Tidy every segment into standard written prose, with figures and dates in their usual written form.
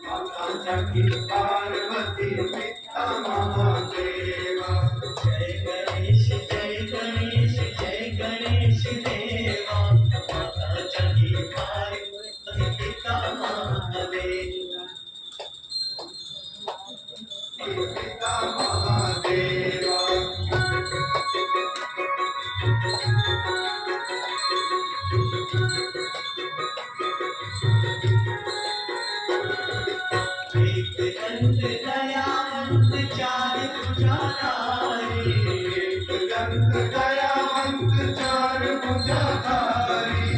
जगी पार्वती पिता महादेवा। जय गणेश जय गणेश जय गणेश देवा। माता जगी पार्वती पिता महादेवा। पिता महादेवा। एक दंत दयावंत चार भुजाधारी। एक दंत दयावंत चार भुजाधारी।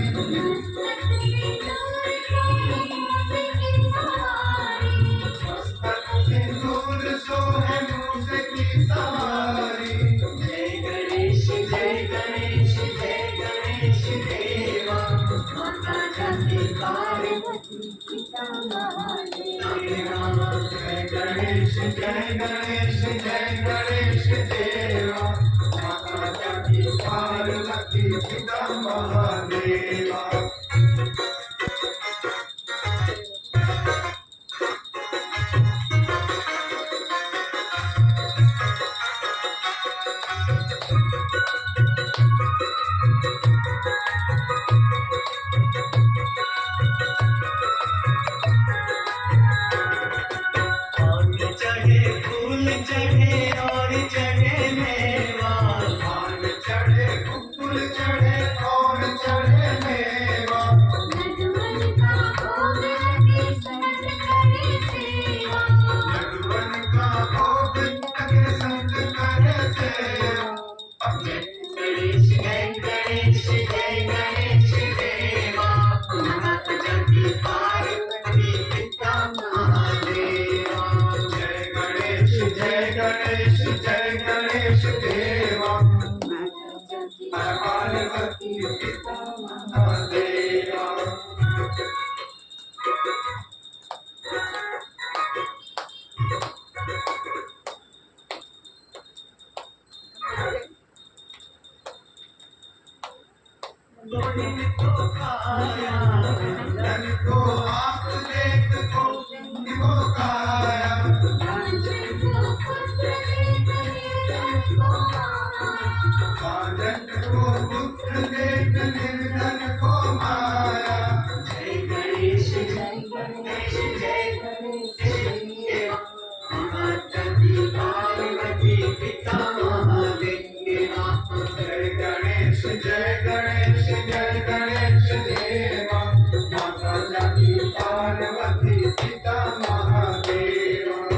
मस्तक सिंदूर सोहे मूस की सवारी। जय गणेश जय गणेश देवा। माता जगी पार्वती पिता महादेवा। जय गणेश जय गणेश देवा। माता जगी पार्वती पिता महादेवा। चढ़े फूल चढ़े और चढ़े मेवा। पान चढ़े फूल चढ़े और चढ़े मेवा। नटवन का भोग लगे संत करे सेवा। नटवन का भोग लगे संत करे सेवा। जय गणेश देवा। माता जगी पार्वती पिता महादेवा। जय गणेश देवा। पार्वती पिता महादेवा। को खाया धन को आप देख को खाया। बालक को पुत्र देख निर्धन को माया। जय गणेश देवा। माता जगी पार्वती पिता महादेवा। जय गणेश देवा। माता जगी पार्वती पिता महादेवा।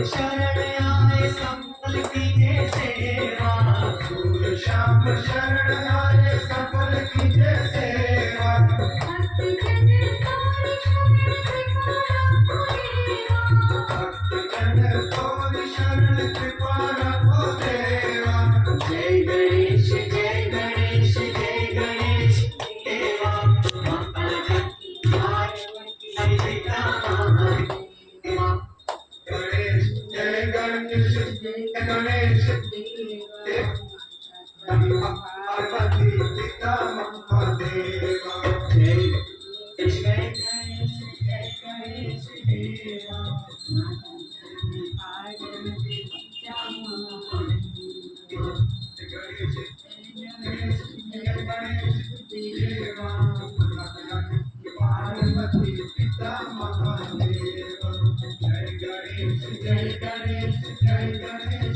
शरण आए संभल कीजे सेवा। सूर श्याम शरण आए संभल कीजे सेवा। भक्त जन तोरि शरण कृपा रखो देवा। जय गणेश देवा। माता जगी पार्वती पिता महादेवा। जय गणेश देवा। पार्वती पिता महादेवा। जय गणेश देवा। पार्वती पिता महादेवा। देवा। पार्वती पिता महादेवा। जय गणेश